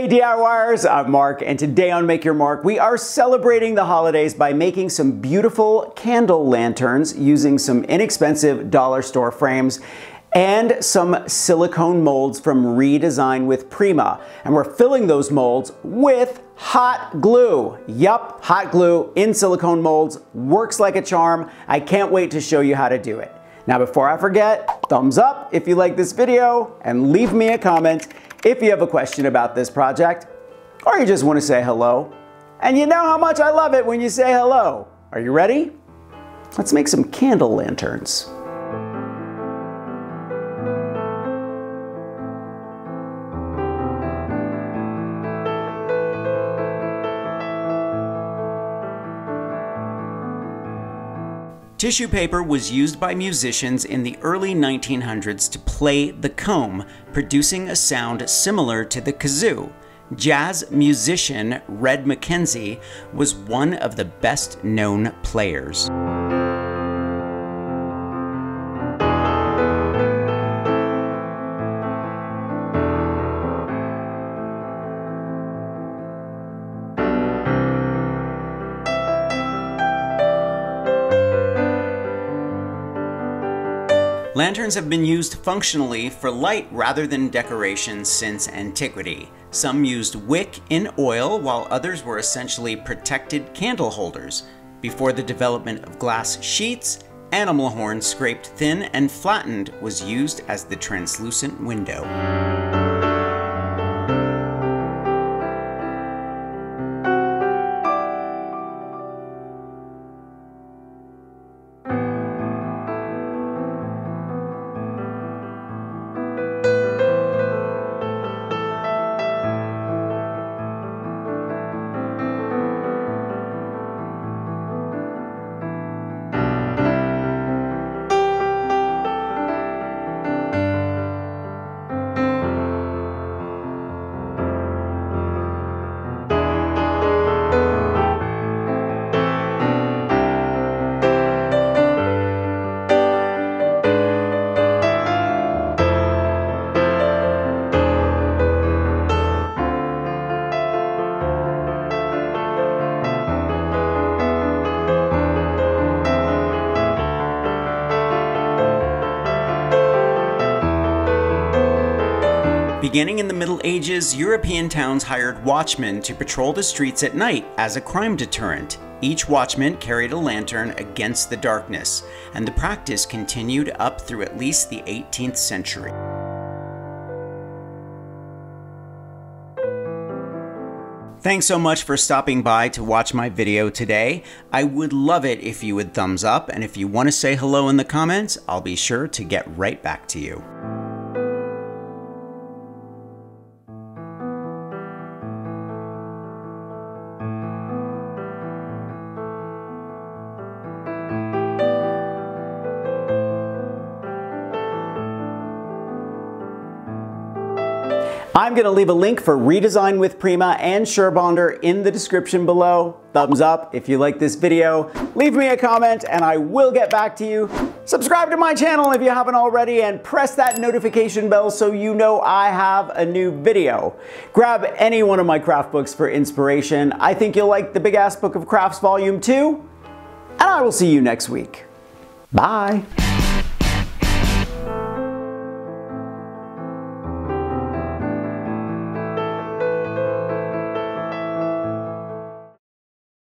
Hey DIYers, I'm Mark, and today on Make Your Mark, we are celebrating the holidays by making some beautiful candle lanterns using some inexpensive dollar store frames and some silicone molds from Redesign with Prima. And we're filling those molds with hot glue. Yup, hot glue in silicone molds. Works like a charm. I can't wait to show you how to do it. Now before I forget, thumbs up if you like this video and leave me a comment if you have a question about this project or you just want to say hello. And you know how much I love it when you say hello. Are you ready? Let's make some candle lanterns. Tissue paper was used by musicians in the early 1900s to play the comb, producing a sound similar to the kazoo. Jazz musician Red McKenzie was one of the best known players. Lanterns have been used functionally for light rather than decoration since antiquity. Some used wick in oil, while others were essentially protected candle holders. Before the development of glass sheets, animal horn scraped thin and flattened was used as the translucent window. Beginning in the Middle Ages, European towns hired watchmen to patrol the streets at night as a crime deterrent. Each watchman carried a lantern against the darkness, and the practice continued up through at least the 18th century. Thanks so much for stopping by to watch my video today. I would love it if you would thumbs up, and if you want to say hello in the comments, I'll be sure to get right back to you. I'm going to leave a link for Redesign with Prima and Surebonder in the description below. Thumbs up if you like this video. Leave me a comment and I will get back to you. Subscribe to my channel if you haven't already and press that notification bell so you know I have a new video. Grab any one of my craft books for inspiration. I think you'll like the Big Ass Book of Crafts Volume 2. And I will see you next week. Bye.